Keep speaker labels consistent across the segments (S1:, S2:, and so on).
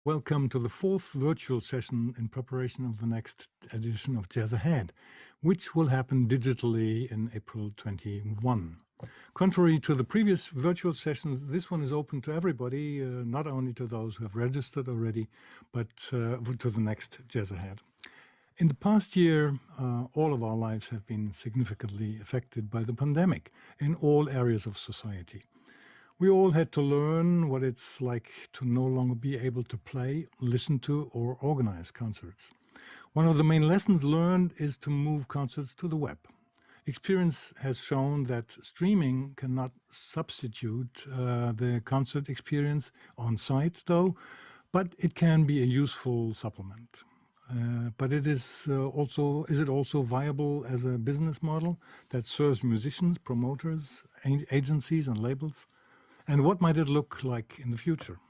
S1: Welcome to the fourth virtual session in preparation of the next edition of Jazz Ahead, which will happen digitally in April 21. Contrary to the previous virtual sessions, this one is open to everybody, not only to those who have registered already, but to the next Jazz Ahead. In the past year, all of our lives have been significantly affected by the pandemic in all areas of society. We all had to learn what it's like to no longer be able to play, listen to, or organize concerts. One of the main lessons learned is to move concerts to the web. Experience has shown that streaming cannot substitute the concert experience on site, though, but it can be a useful supplement. But is it also viable as a business model that serves musicians, promoters, agencies, and labels? And what might it look like in the future?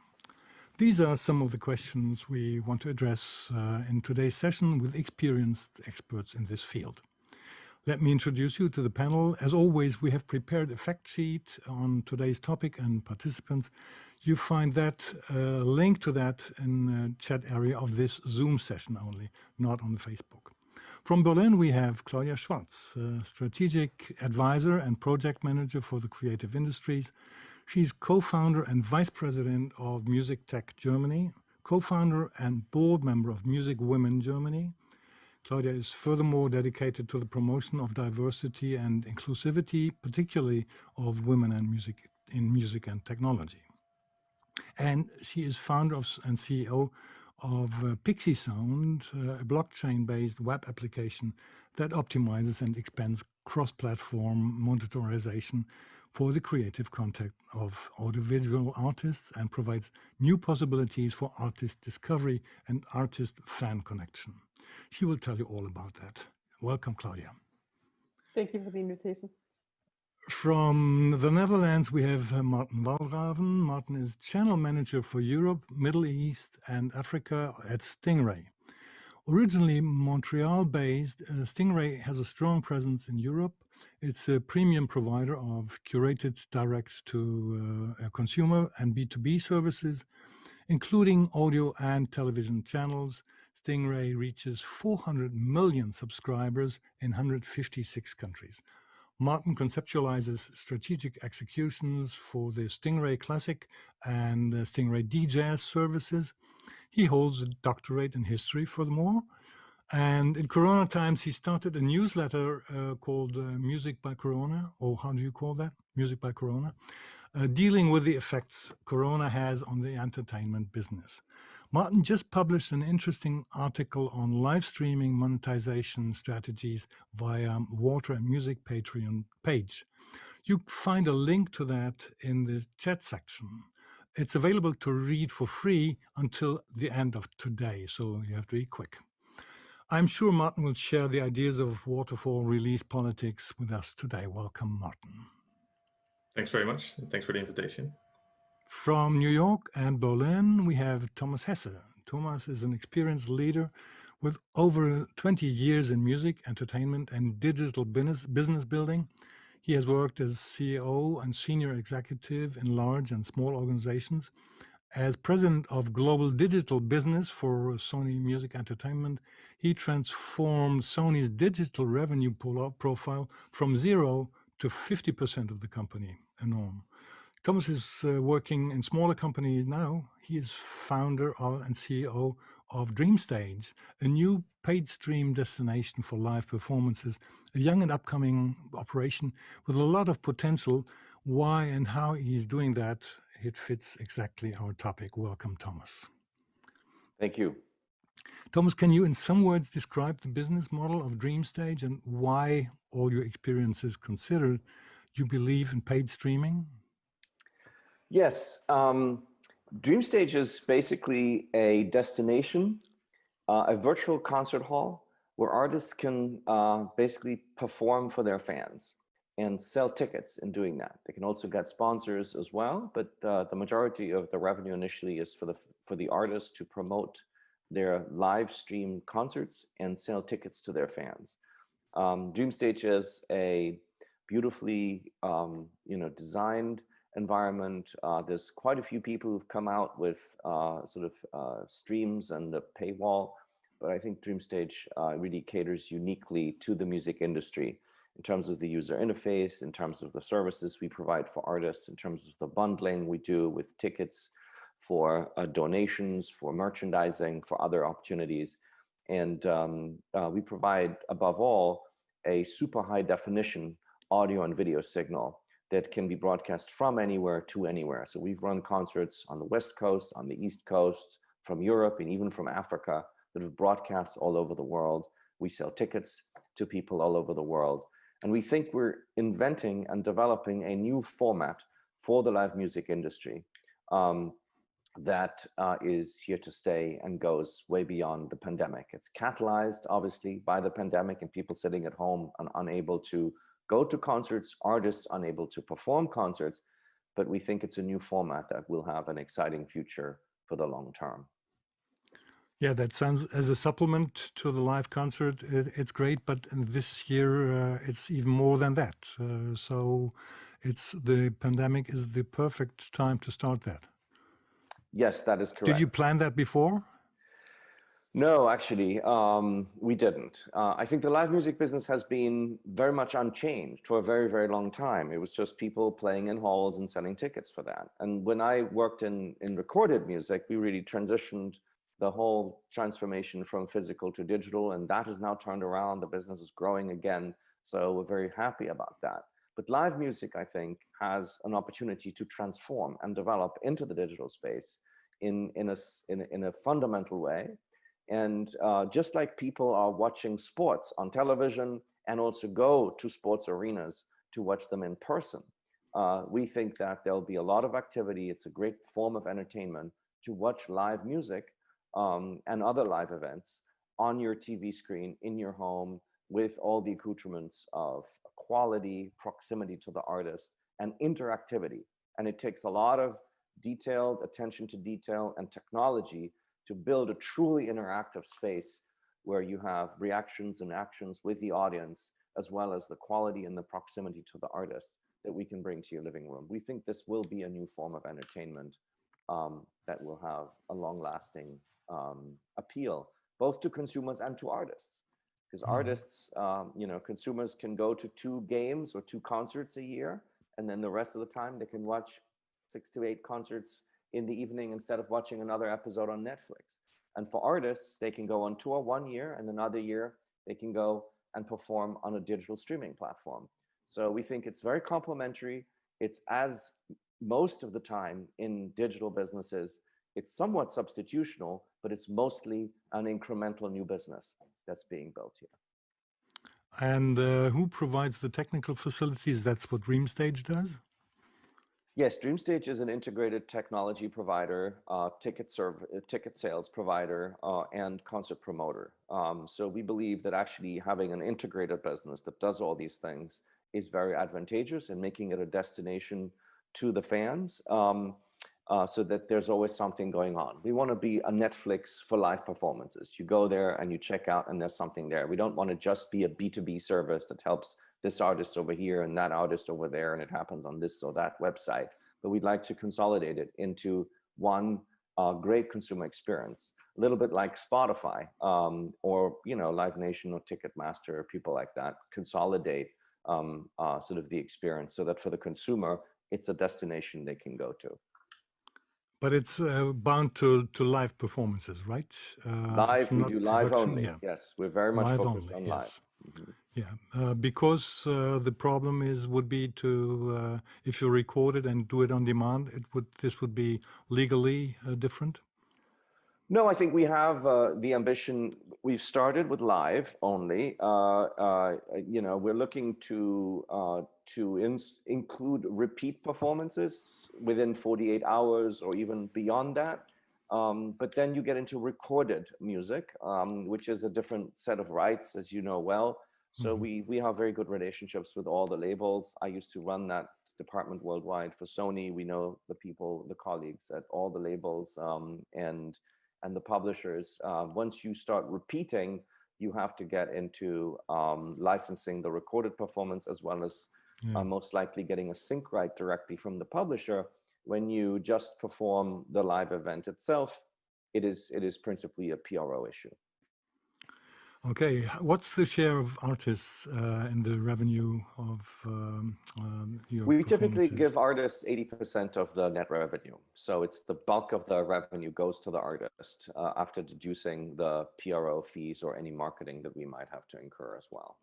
S1: These are some of the questions we want to address in today's session with experienced experts in this field. Let me introduce you to the panel. As always, we have prepared a fact sheet on today's topic and participants. You find that link to that in the chat area of this Zoom session only, not on the Facebook. From Berlin, we have Claudia Schwarz, strategic advisor and project manager for the creative industries. She's co-founder and vice president of Music Tech Germany, co-founder and board member of Music Women Germany. Claudia is furthermore dedicated to the promotion of diversity and inclusivity, particularly of women and music in music and technology. And she is founder and CEO of Pixie Sound, a blockchain-based web application that optimizes and expands cross-platform monetization for the creative content of audiovisual artists and provides new possibilities for artist discovery and artist fan connection. She will tell you all about that. Welcome, Claudia.
S2: Thank you for the invitation.
S1: From the Netherlands, we have Martin Valgraven. Martin is channel manager for Europe, Middle East, and Africa at Stingray. Originally Montreal-based, Stingray has a strong presence in Europe. It's a premium provider of curated direct-to-consumer and B2B services, including audio and television channels. Stingray reaches 400 million subscribers in 156 countries. Martin conceptualizes strategic executions for the Stingray Classic and the Stingray DJazz services. He holds a doctorate in history, furthermore. And in Corona times, he started a newsletter called Music by Corona, or how do you call that? Music by Corona, dealing with the effects Corona has on the entertainment business. Martin just published an interesting article on live streaming monetization strategies via Water and Music Patreon page. You find a link to that in the chat section. It's available to read for free until the end of today, so you have to be quick. I'm sure Martin will share the ideas of waterfall release politics with us today. Welcome, Martin.
S3: Thanks very much, and thanks for the invitation.
S1: From New York and Berlin, we have Thomas Hesse. Thomas is an experienced leader with over 20 years in music, entertainment, and digital business building. He has worked as CEO and senior executive in large and small organizations. As president of global digital business for Sony Music Entertainment, he transformed Sony's digital revenue profile from 0 to 50% of the company. Enormous. Thomas is working in smaller companies now. He is founder and CEO of DreamStage, a new paid stream destination for live performances, a young and upcoming operation with a lot of potential. Why and how he's doing that, it fits exactly our topic. Welcome, Thomas.
S4: Thank you.
S1: Thomas, can you in some words describe the business model of DreamStage and why, all your experiences considered, you believe in paid streaming?
S4: Yes, DreamStage is basically a destination, a virtual concert hall where artists can basically perform for their fans and sell tickets in doing that. They can also get sponsors as well, but the majority of the revenue initially is for the artists to promote their live stream concerts and sell tickets to their fans. DreamStage is a beautifully designed environment. There's quite a few people who've come out with streams and the paywall, but I think DreamStage really caters uniquely to the music industry in terms of the user interface, in terms of the services we provide for artists, in terms of the bundling we do with tickets, for donations, for merchandising, for other opportunities. And we provide, above all, a super high definition audio and video signal that can be broadcast from anywhere to anywhere. So we've run concerts on the West Coast, on the East Coast, from Europe, and even from Africa that have broadcast all over the world. We sell tickets to people all over the world. And we think we're inventing and developing a new format for the live music industry that is here to stay and goes way beyond the pandemic. It's catalyzed, obviously, by the pandemic and people sitting at home and unable to go to concerts, artists unable to perform concerts, but we think it's a new format that will have an exciting future for the long term.
S1: Yeah, that sounds, as a supplement to the live concert, it's great, but this year it's even more than that. So the pandemic is the perfect time to start that.
S4: Yes, that is correct.
S1: Did you plan that before?
S4: No, actually, we didn't. I think the live music business has been very much unchanged for a very, very long time. It was just people playing in halls and selling tickets for that. And when I worked in recorded music, we really transitioned the whole transformation from physical to digital, and that has now turned around. The business is growing again. So we're very happy about that. But live music, I think, has an opportunity to transform and develop into the digital space in a fundamental way. And just like people are watching sports on television and also go to sports arenas to watch them in person, we think that there'll be a lot of activity. It's a great form of entertainment to watch live music and other live events on your TV screen, in your home, with all the accoutrements of quality, proximity to the artist, and interactivity. And it takes a lot of detailed attention to detail and technology to build a truly interactive space where you have reactions and actions with the audience, as well as the quality and the proximity to the artist that we can bring to your living room. We think this will be a new form of entertainment that will have a long-lasting appeal, both to consumers and to artists. Because artists, consumers can go to 2 games or 2 concerts a year, and then the rest of the time they can watch 6 to 8 concerts in the evening instead of watching another episode on Netflix. And for artists, they can go on tour 1 year, and another year they can go and perform on a digital streaming platform. So we think it's very complementary. It's, as most of the time in digital businesses, it's somewhat substitutional, but it's mostly an incremental new business that's being built here.
S1: And who provides the technical facilities? That's what DreamStage does?
S4: Yes, DreamStage is an integrated technology provider, ticket sales provider, and concert promoter. So we believe that actually having an integrated business that does all these things is very advantageous, and making it a destination to the fans, so that there's always something going on. We want to be a Netflix for live performances. You go there and you check out and there's something there. We don't want to just be a B2B service that helps this artist over here and that artist over there, and it happens on this or that website. But we'd like to consolidate it into one great consumer experience, a little bit like Spotify or Live Nation or Ticketmaster, people like that, consolidate sort of the experience so that for the consumer, it's a destination they can go to.
S1: But it's bound to live performances, right?
S4: Live, we do live only.
S1: Yeah.
S4: Yes, we're very much
S1: Live
S4: focused
S1: only,
S4: on
S1: yes.
S4: live. Mm-hmm.
S1: Yeah, because the problem would be to if you record it and do it on demand, this would be legally different.
S4: No, I think we have the ambition. We've started with live only. We're looking to include repeat performances within 48 hours or even beyond that. But then you get into recorded music, which is a different set of rights, as you know well. So we have very good relationships with all the labels. I used to run that department worldwide for Sony. We know the people, the colleagues at all the labels, and the publishers. Once you start repeating, you have to get into licensing the recorded performance as well as
S1: Yeah.
S4: most likely getting a sync right directly from the publisher. When you just perform the live event itself, it is principally a PRO issue.
S1: Okay, what's the share of artists in the revenue of your
S4: We typically
S1: performances?
S4: give artists 80% of the net revenue. So it's the bulk of the revenue goes to the artist after deducing the PRO fees or any marketing that we might have to incur as well.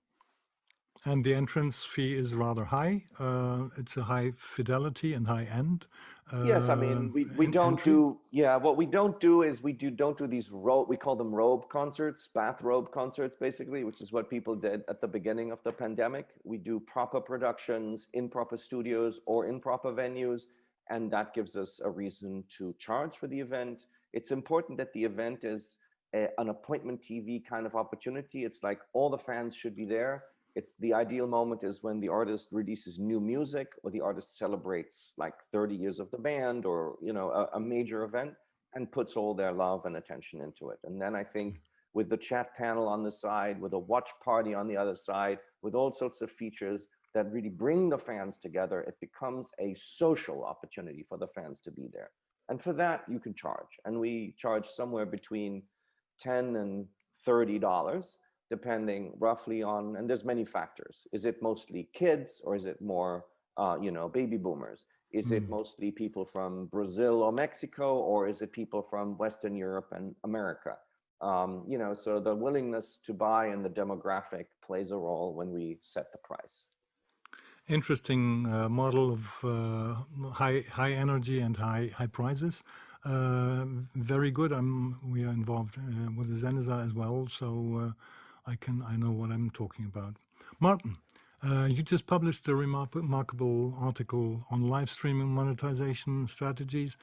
S1: And the entrance fee is rather high. It's a high fidelity and high end.
S4: Yes, I mean, we don't
S1: entry.
S4: do, yeah, what we don't do is don't do these we call them robe concerts, bathrobe concerts, basically, which is what people did at the beginning of the pandemic. We do proper productions in proper studios or in proper venues, and that gives us a reason to charge for the event. It's important that the event is an appointment TV kind of opportunity. It's like all the fans should be there. It's the ideal moment is when the artist releases new music or the artist celebrates like 30 years of the band or, you know, a major event and puts all their love and attention into it. And then I think with the chat panel on the side, with a watch party on the other side, with all sorts of features that really bring the fans together, it becomes a social opportunity for the fans to be there. And for that, you can charge. And we charge somewhere between $10 and $30, depending roughly on, and there's many factors. Is it mostly kids or is it more, you know, baby boomers? Is it mostly people from Brazil or Mexico, or is it people from Western Europe and America? You know, so the willingness to buy and the demographic plays a role when we set the price.
S1: Interesting model of high energy and high prices. Very good. We are involved with the Zenisa as well, so I know what I'm talking about. Martin, you just published a remarkable article on live streaming monetization strategies.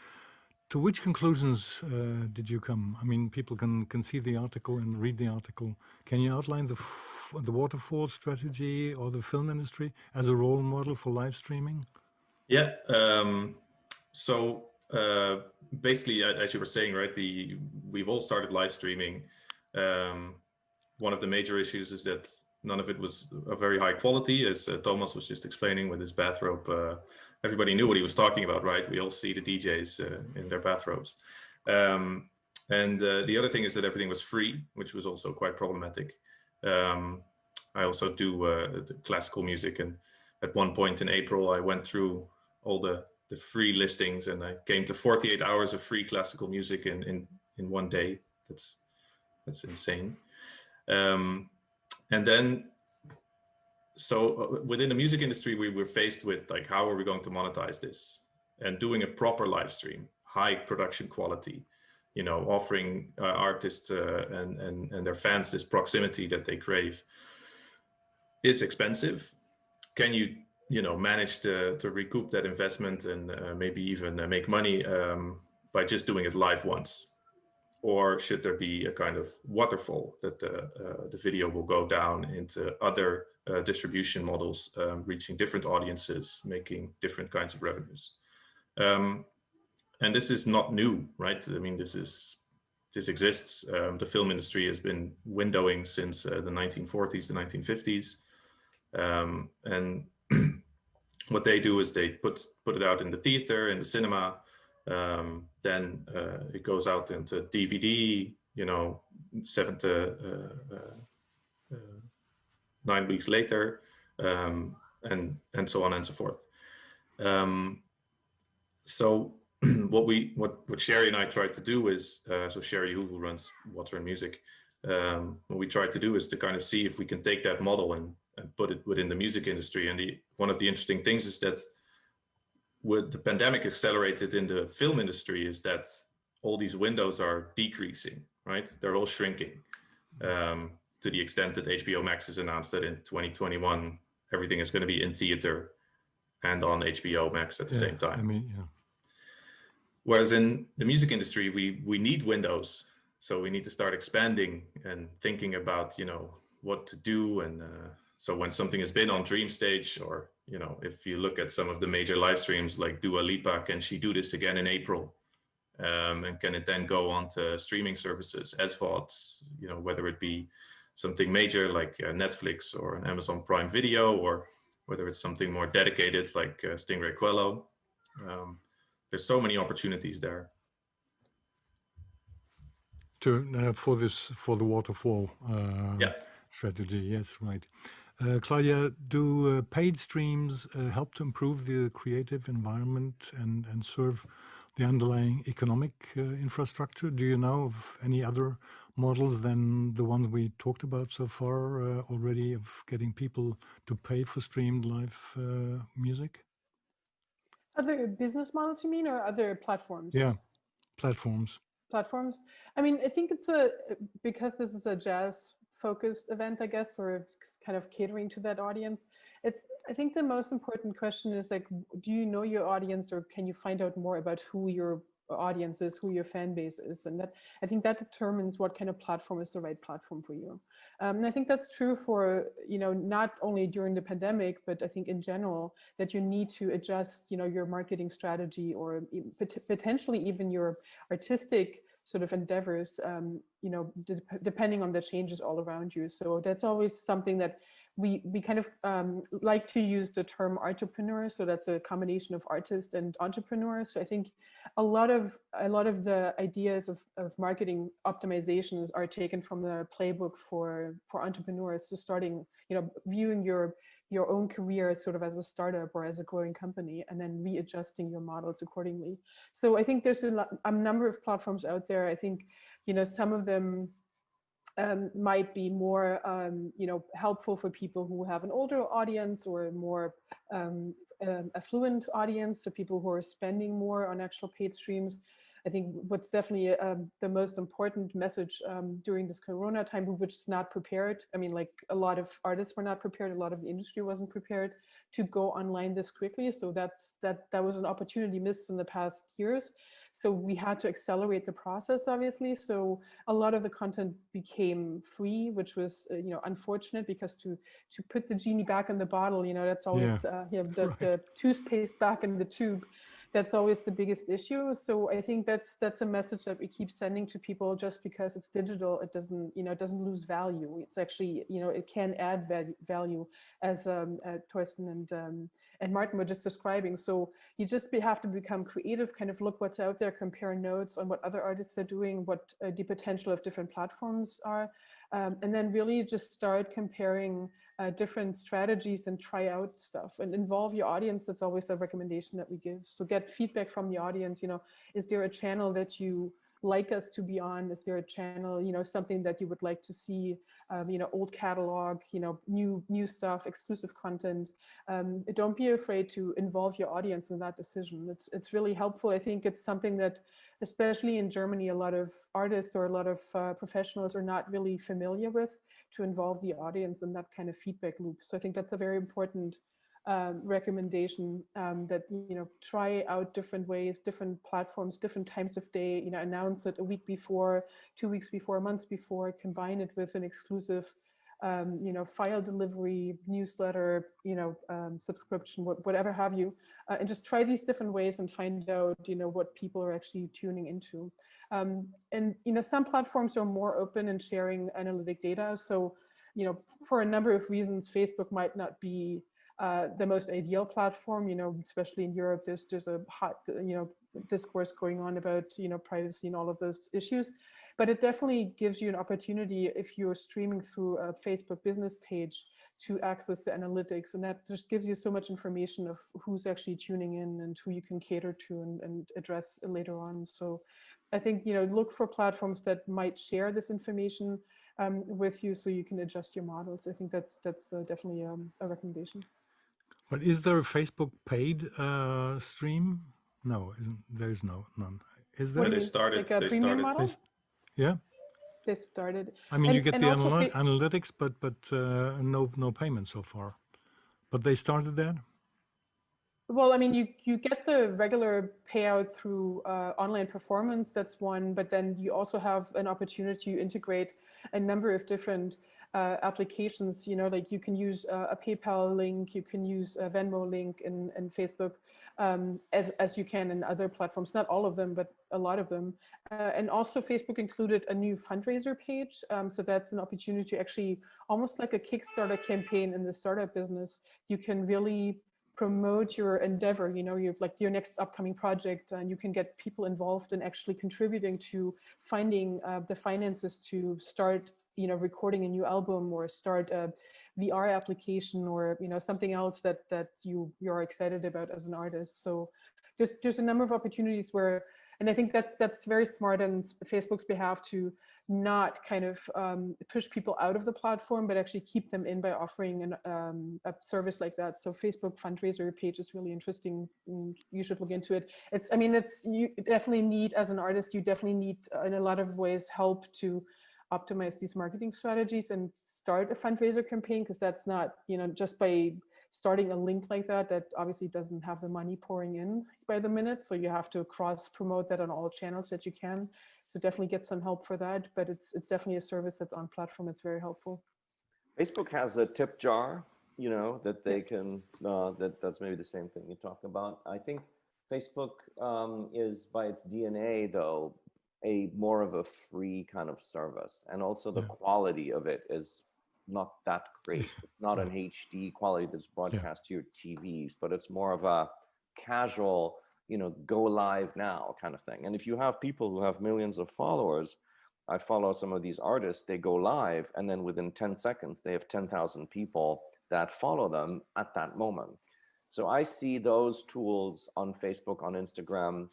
S1: To which conclusions did you come? I mean, people can see the article and read the article. Can you outline the waterfall strategy or the film industry as a role model for live streaming?
S3: Yeah. So basically, as you were saying, right, we've all started live streaming. One of the major issues is that none of it was of very high quality, as Thomas was just explaining with his bathrobe. Everybody knew what he was talking about, right? We all see the DJs in their bathrobes. And the other thing is that everything was free, which was also quite problematic. I also do classical music, and at one point in April, I went through all the free listings, and I came to 48 hours of free classical music in one day. That's insane. And then, so within the music industry, we were faced with like, how are we going to monetize this? And doing a proper live stream, high production quality, you know, offering artists and their fans this proximity that they crave. It's expensive. Can you know, manage to recoup that investment and maybe even make money by just doing it live once? Or should there be a kind of waterfall that the video will go down into other distribution models, reaching different audiences, making different kinds of revenues? And this is not new, right? I mean, this exists. The film industry has been windowing since the 1940s, the 1950s. And what they do is they put it out in the theater, in the cinema. Then it goes out into DVD, you know, 7 to 9 weeks later, and so on and so forth. So what Sherry and I tried to do is, so Sherry, who runs Water and Music, what we tried to do is to kind of see if we can take that model and put it within the music industry. And one of the interesting things is that what the pandemic accelerated in the film industry is that all these windows are decreasing, right? They're all shrinking to the extent that HBO Max has announced that in 2021, everything is going to be in theater and on HBO Max at the same time.
S1: I mean, yeah.
S3: Whereas in the music industry, we need windows. So we need to start expanding and thinking about, you know, what to do. And so when something has been on Dream Stage, or, you know, if you look at some of the major live streams like Dua Lipa, can she do this again in April? And can it then go on to streaming services as VODs, you know, whether it be something major like Netflix or an Amazon Prime Video, or whether it's something more dedicated like Stingray Quello. There's so many opportunities there.
S1: To for the waterfall
S3: Yeah.
S1: strategy. Yes, right. Claudia, do paid streams help to improve the creative environment and serve the underlying economic infrastructure? Do you know of any other models than the ones we talked about so far already of getting people to pay for streamed live music?
S2: Other business models, you mean, or other platforms?
S1: Yeah, platforms.
S2: Platforms. I mean, I think it's because this is a jazz focused event, I guess, or kind of catering to that audience. I think the most important question is like, do you know your audience, or can you find out more about who your audience is, who your fan base is? And that, I think that determines what kind of platform is the right platform for you. And I think that's true for, not only during the pandemic, but I think in general, that you need to adjust, your marketing strategy, or potentially even your artistic sort of endeavors, depending on the changes all around you. So that's always something that we kind of like to use the term entrepreneur. So that's a combination of artist and entrepreneur. So I think a lot of the ideas of marketing optimizations are taken from the playbook for entrepreneurs. So starting, viewing your own career sort of as a startup or as a growing company, and then readjusting your models accordingly. So I think there's a number of platforms out there. I think, some of them might be more, helpful for people who have an older audience or a more affluent audience, so people who are spending more on actual paid streams. I think what's definitely the most important message during this Corona time, which is not prepared. I mean, like a lot of artists were not prepared, a lot of the industry wasn't prepared to go online this quickly. So that was an opportunity missed in the past years. So we had to accelerate the process, obviously. So a lot of the content became free, which was unfortunate, because to put the genie back in the bottle, that's always the toothpaste back in the tube. That's always the biggest issue. So I think that's a message that we keep sending to people. Just because it's digital, it doesn't lose value. It's actually, it can add value, as Torsten and Martin were just describing. So you just have to become creative, kind of look what's out there, compare notes on what other artists are doing, what the potential of different platforms are, and then really just start comparing different strategies and try out stuff and involve your audience. That's always a recommendation that we give. So get feedback from the audience. Is there a channel that you like us to be on? Is there a channel, something that you would like to see, old catalog, new stuff, exclusive content? Don't be afraid to involve your audience in that decision. It's really helpful. I think it's something that, especially in Germany, a lot of artists or a lot of professionals are not really familiar with, to involve the audience in that kind of feedback loop. So I think that's a very important recommendation, that try out different ways, different platforms, different times of day, announce it a week before, 2 weeks before, months before, combine it with an exclusive file delivery, newsletter, subscription, whatever have you, and just try these different ways and find out what people are actually tuning into. And some platforms are more open in sharing analytic data. So for a number of reasons, Facebook might not be the most ideal platform, especially in Europe. There's a hot, discourse going on about, privacy and all of those issues. But it definitely gives you an opportunity, if you're streaming through a Facebook business page, to access the analytics. And that just gives you so much information of who's actually tuning in and who you can cater to and address later on. So I think, look for platforms that might share this information with you, so you can adjust your models. I think that's definitely a recommendation.
S1: But is there a Facebook paid stream? No, there is none. Is there?
S2: What do
S3: They
S2: you mean?
S3: started.
S2: Like a
S3: They
S2: premium
S3: started.
S2: model?
S1: Yeah.
S2: They started.
S1: I mean, you get the
S2: also
S1: analytics, but no payment so far. But they started that.
S2: Well, I mean, you get the regular payout through online performance. That's one, but then you also have an opportunity to integrate a number of different applications, you know, like you can use a PayPal link, you can use a Venmo link in Facebook, as you can in other platforms, not all of them, but a lot of them. And also Facebook included a new fundraiser page. So that's an opportunity to actually, almost like a Kickstarter campaign in the startup business, you can really promote your endeavor, you know, you've like your next upcoming project, and you can get people involved in actually contributing to finding the finances to start, you know, recording a new album, or start a VR application, or, you know, something else that you're excited about as an artist. So there's a number of opportunities where, and I think that's very smart on Facebook's behalf to not kind of push people out of the platform, but actually keep them in by offering a service like that. So Facebook fundraiser page is really interesting. You should look into it. You definitely need, as an artist, you definitely need in a lot of ways help to optimize these marketing strategies and start a fundraiser campaign, because that's not, you know, just by starting a link like that obviously doesn't have the money pouring in by the minute. So you have to cross promote that on all channels that you can. So definitely get some help for that, but it's definitely a service that's on platform. It's very helpful.
S4: Facebook has a tip jar, you know, that they can, that's maybe the same thing you talk about. I think Facebook is, by its DNA though, a more of a free kind of service. And also the quality of it is not that great. It's not an HD quality that's broadcast to your TVs, but it's more of a casual, you know, go live now kind of thing. And if you have people who have millions of followers, I follow some of these artists, they go live, and then within 10 seconds, they have 10,000 people that follow them at that moment. So I see those tools on Facebook, on Instagram,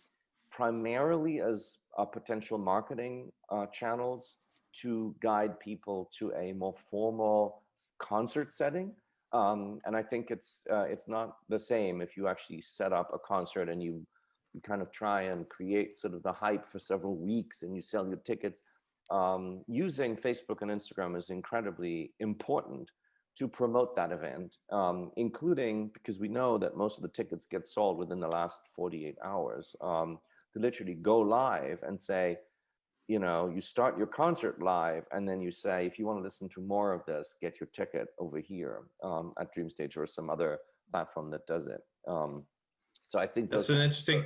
S4: primarily as potential marketing channels to guide people to a more formal concert setting. And I think it's not the same if you actually set up a concert and you kind of try and create sort of the hype for several weeks and you sell your tickets. Using Facebook and Instagram is incredibly important to promote that event, including, because we know that most of the tickets get sold within the last 48 hours, to literally go live and say, you know, you start your concert live and then you say, if you want to listen to more of this, get your ticket over here at DreamStage or some other platform that does it. So I think
S3: that's an interesting,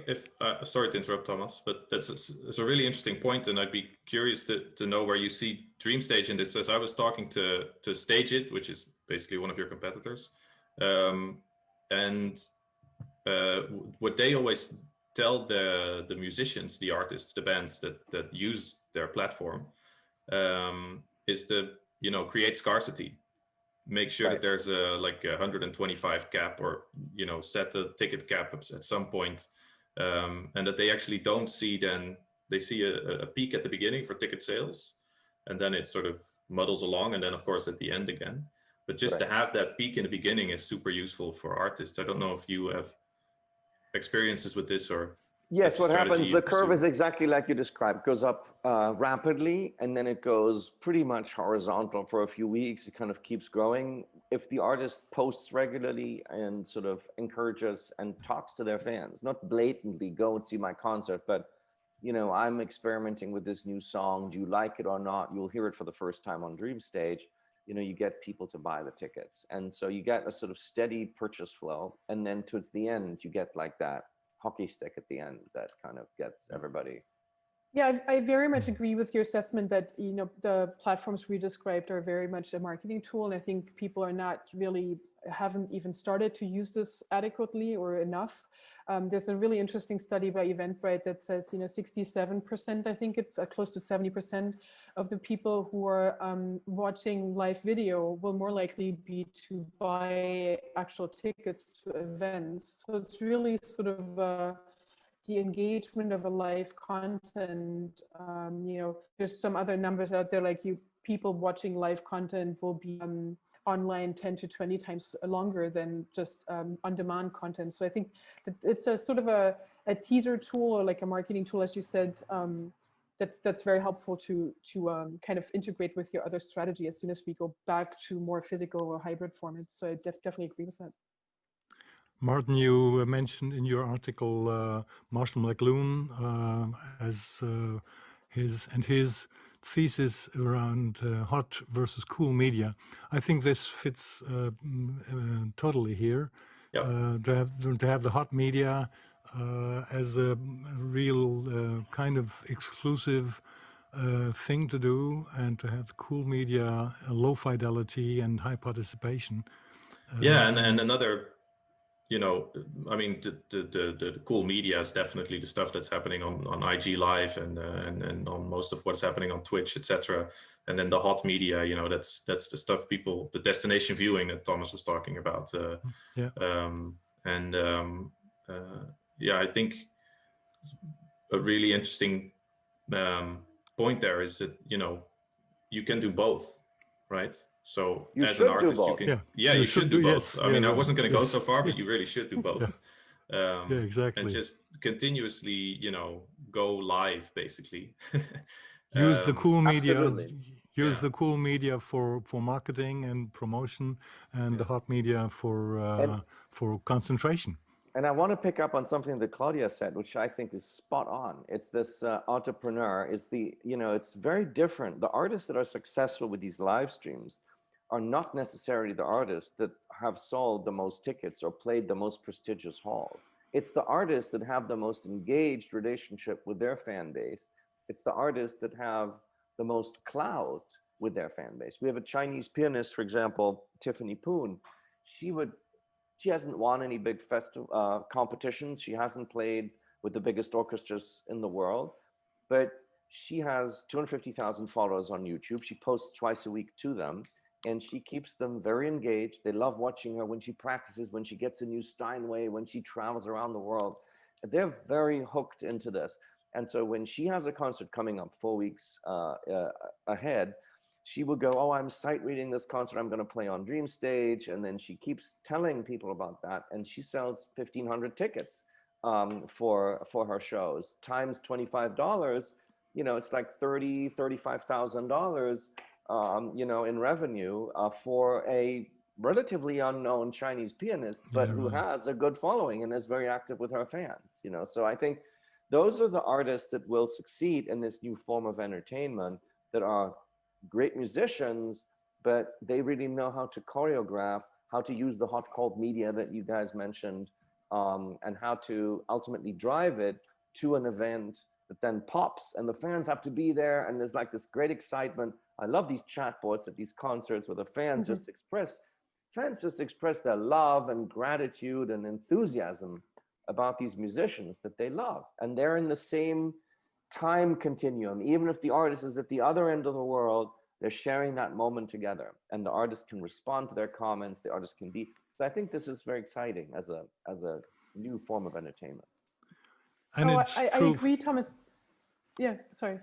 S3: sorry to interrupt, Thomas, but it's a really interesting point, and I'd be curious to know where you see DreamStage in this. As I was talking to Stage It, which is basically one of your competitors, and what they always tell the musicians, the artists, the bands that use their platform, is to, you know, create scarcity. Make sure that there's like 125 cap, or, you know, set the ticket cap at some point, and that they actually don't see, then they see a peak at the beginning for ticket sales, and then it sort of muddles along, and then of course at the end again. But just to have that peak in the beginning is super useful for artists. I don't know if you have experiences with this, or
S4: yes, what happens, the curve is exactly like you described. It goes up rapidly, and then it goes pretty much horizontal for a few weeks. It kind of keeps growing. If the artist posts regularly and sort of encourages and talks to their fans, not blatantly go and see my concert, but, you know, I'm experimenting with this new song, do you like it or not? You'll hear it for the first time on DreamStage. You know, you get people to buy the tickets. And so you get a sort of steady purchase flow. And then towards the end, you get like that hockey stick at the end that kind of gets everybody.
S2: Yeah, I very much agree with your assessment that, you know, the platforms we described are very much a marketing tool. And I think people are not really, haven't even started to use this adequately or enough. There's a really interesting study by Eventbrite that says, you know, 67%, I think it's close to 70% of the people who are watching live video will more likely be to buy actual tickets to events. So it's really sort of the engagement of a live content. You know, there's some other numbers out there, like people watching live content will be online 10 to 20 times longer than just on-demand content. So I think that it's a sort of a teaser tool, or like a marketing tool, as you said, that's very helpful to kind of integrate with your other strategy as soon as we go back to more physical or hybrid formats. So I definitely agree with that.
S1: Martin, you mentioned in your article Marshall McLuhan as his thesis around hot versus cool media. I think this fits totally here.
S3: Yep.
S1: To have the hot media as a real kind of exclusive thing to do, and to have the cool media, low fidelity and high participation.
S3: Yeah, and another, you know, I mean, the cool media is definitely the stuff that's happening on IG Live and on most of what's happening on Twitch, etc. And then the hot media, you know, that's the stuff people, the destination viewing that Thomas was talking about.
S1: Yeah.
S3: Yeah, I think a really interesting point there is that, you know, you can do both, right? So
S4: You
S3: as an
S4: should do
S3: artist, you
S4: both.
S3: can,
S1: Yeah,
S3: you should do both.
S1: yes,
S3: I mean,
S1: yeah,
S3: I wasn't going to go
S1: yes.
S3: so far, but you really should do both.
S1: Yeah, exactly.
S3: And just continuously, you know, go live, basically.
S1: Use the cool media.
S4: Absolutely.
S1: Use the cool media for marketing and promotion, and the hot media for concentration.
S4: And I want to pick up on something that Claudia said, which I think is spot on. It's this entrepreneur. It's it's very different. The artists that are successful with these live streams are not necessarily the artists that have sold the most tickets or played the most prestigious halls. It's the artists that have the most engaged relationship with their fan base. It's the artists that have the most clout with their fan base. We have a Chinese pianist, for example, Tiffany Poon. She hasn't won any big festival competitions. She hasn't played with the biggest orchestras in the world, but she has 250,000 followers on YouTube. She posts twice a week to them, and she keeps them very engaged. They love watching her when she practices, when she gets a new Steinway, when she travels around the world. They're very hooked into this. And so when she has a concert coming up 4 weeks ahead, she will go, oh, I'm sight reading this concert I'm going to play on Dream Stage. And then she keeps telling people about that. And she sells 1,500 tickets for her shows, times $25. You know, it's like $35,000, you know, in revenue for a relatively unknown Chinese pianist, but who has a good following and is very active with her fans, you know. So I think those are the artists that will succeed in this new form of entertainment, that are great musicians, but they really know how to choreograph, how to use the hot cold media that you guys mentioned, and how to ultimately drive it to an event that then pops, and the fans have to be there, and there's like this great excitement. I love these chat boards at these concerts where the fans just express their love and gratitude and enthusiasm about these musicians that they love, and they're in the same time continuum. Even if the artist is at the other end of the world, they're sharing that moment together, and the artist can respond to their comments. The artist can be. So I think this is very exciting as a new form of entertainment.
S1: And
S2: I
S1: true.
S2: agree, Thomas. Yeah, sorry.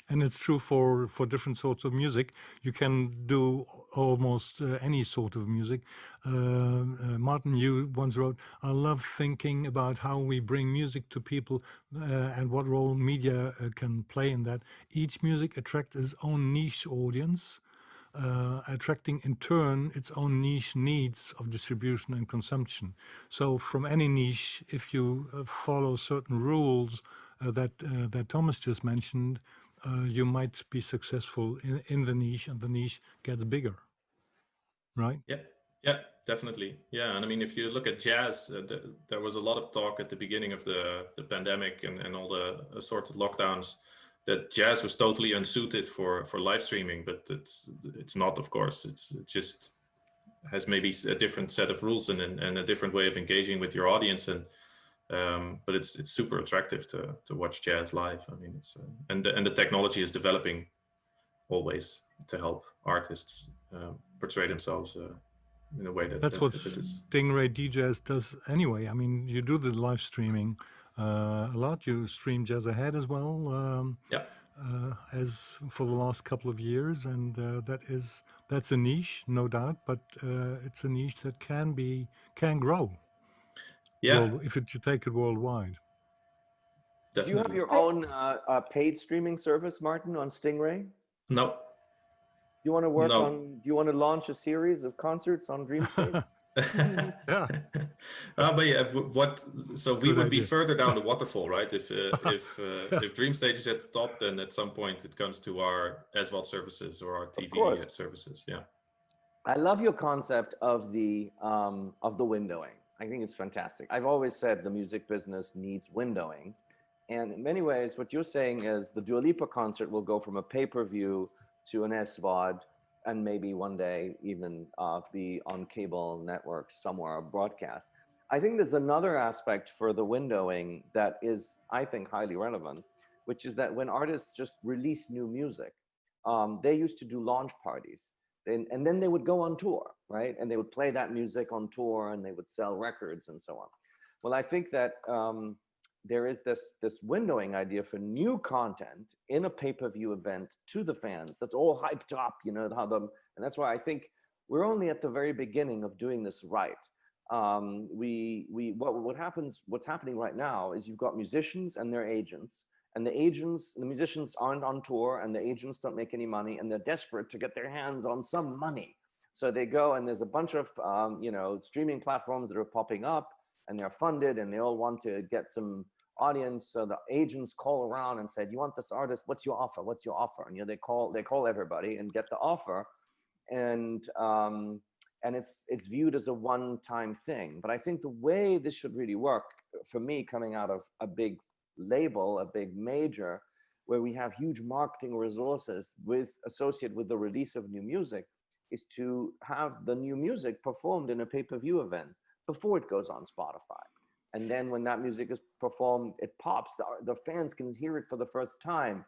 S1: And it's true for different sorts of music. You can do almost any sort of music. Martin, you once wrote, I love thinking about how we bring music to people and what role media can play in that. Each music attracts its own niche audience, attracting in turn its own niche needs of distribution and consumption. So from any niche, if you follow certain rules that Thomas just mentioned, you might be successful in the niche, and the niche gets bigger, right?
S3: Yeah, definitely. Yeah, and I mean, if you look at jazz, there was a lot of talk at the beginning of the pandemic and all the assorted lockdowns that jazz was totally unsuited for live streaming, but it's not, of course. It just has maybe a different set of rules and a different way of engaging with your audience, and but it's super attractive to watch jazz live. I mean, it's and the technology is developing always to help artists portray themselves in a way
S1: that's what Stingray DJs does anyway. I mean, you do the live streaming a lot. You stream Jazzahead as well, as for the last couple of years, and that's a niche, no doubt, but it's a niche that can grow.
S3: Yeah,
S1: if you take it worldwide.
S3: Definitely.
S4: Do you have your own paid streaming service, Martin, on Stingray?
S3: No.
S4: You want to work on? Do you want to launch a series of concerts on Dream Stage?
S1: Yeah.
S3: But yeah, so we
S1: Good
S3: would be
S1: idea.
S3: further down the waterfall, right? If Dream Stage is at the top, then at some point it comes to our SVOD services or our TV
S4: course.
S3: services. Yeah.
S4: I love your concept of the windowing. I think it's fantastic. I've always said the music business needs windowing. And in many ways, what you're saying is the Dua Lipa concert will go from a pay-per-view to an SVOD, and maybe one day even be on cable networks somewhere, broadcast. I think there's another aspect for the windowing that is, I think, highly relevant, which is that when artists just release new music, they used to do launch parties. And then they would go on tour, right? And they would play that music on tour, and they would sell records and so on. Well, I think that there is this windowing idea for new content in a pay-per-view event to the fans. That's all hyped up, you know, and that's why I think we're only at the very beginning of doing this right. What's happening right now is you've got musicians and their agents, and the musicians aren't on tour, and the agents don't make any money, and they're desperate to get their hands on some money. So they go, and there's a bunch of streaming platforms that are popping up, and they're funded, and they all want to get some audience. So the agents call around and say, "Do you want this artist? What's your offer? What's your offer?" And they call everybody and get the offer, and it's viewed as a one-time thing. But I think the way this should really work for me, coming out of a big label, a big major, where we have huge marketing resources associated with the release of new music, is to have the new music performed in a pay-per-view event before it goes on Spotify. And then when that music is performed, it pops, the fans can hear it for the first time.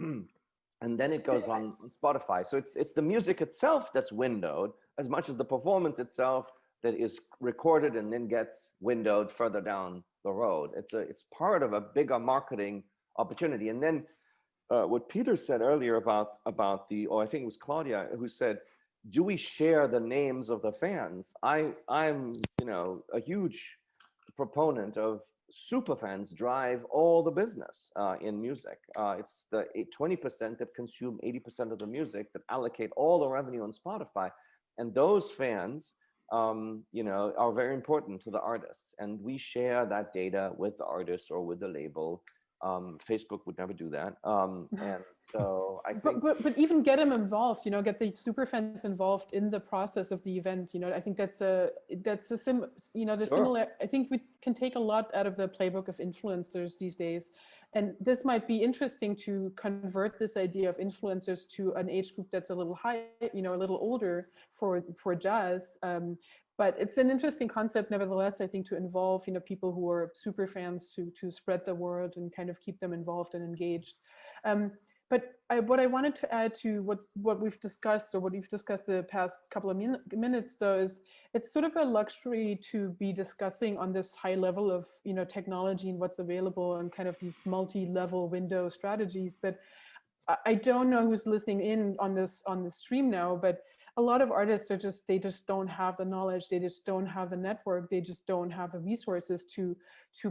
S4: And then it goes on Spotify. So it's the music itself that's windowed as much as the performance itself that is recorded and then gets windowed further down the road. It's part of a bigger marketing opportunity. And then what Peter said earlier about or I think it was Claudia who said, do we share the names of the fans? I'm a huge proponent of super fans drive all the business in music. It's the 20% that consume 80% of the music that allocate all the revenue on Spotify. And those fans are very important to the artists, and we share that data with the artists or with the label. Facebook would never do that, and so I think.
S2: But even get them involved, get the super fans involved in the process of the event. I think that's the
S4: Sure.
S2: similar. I think we can take a lot out of the playbook of influencers these days, and this might be interesting to convert this idea of influencers to an age group that's a little high, a little older for jazz. But it's an interesting concept, nevertheless, I think, to involve, people who are super fans to spread the word and kind of keep them involved and engaged. But what I wanted to add to what we've discussed, or what we've discussed the past couple of minutes, though, is it's sort of a luxury to be discussing on this high level of, technology and what's available and kind of these multi-level window strategies. But I don't know who's listening in on the stream now, but a lot of artists they just don't have the knowledge, they just don't have the network, they just don't have the resources to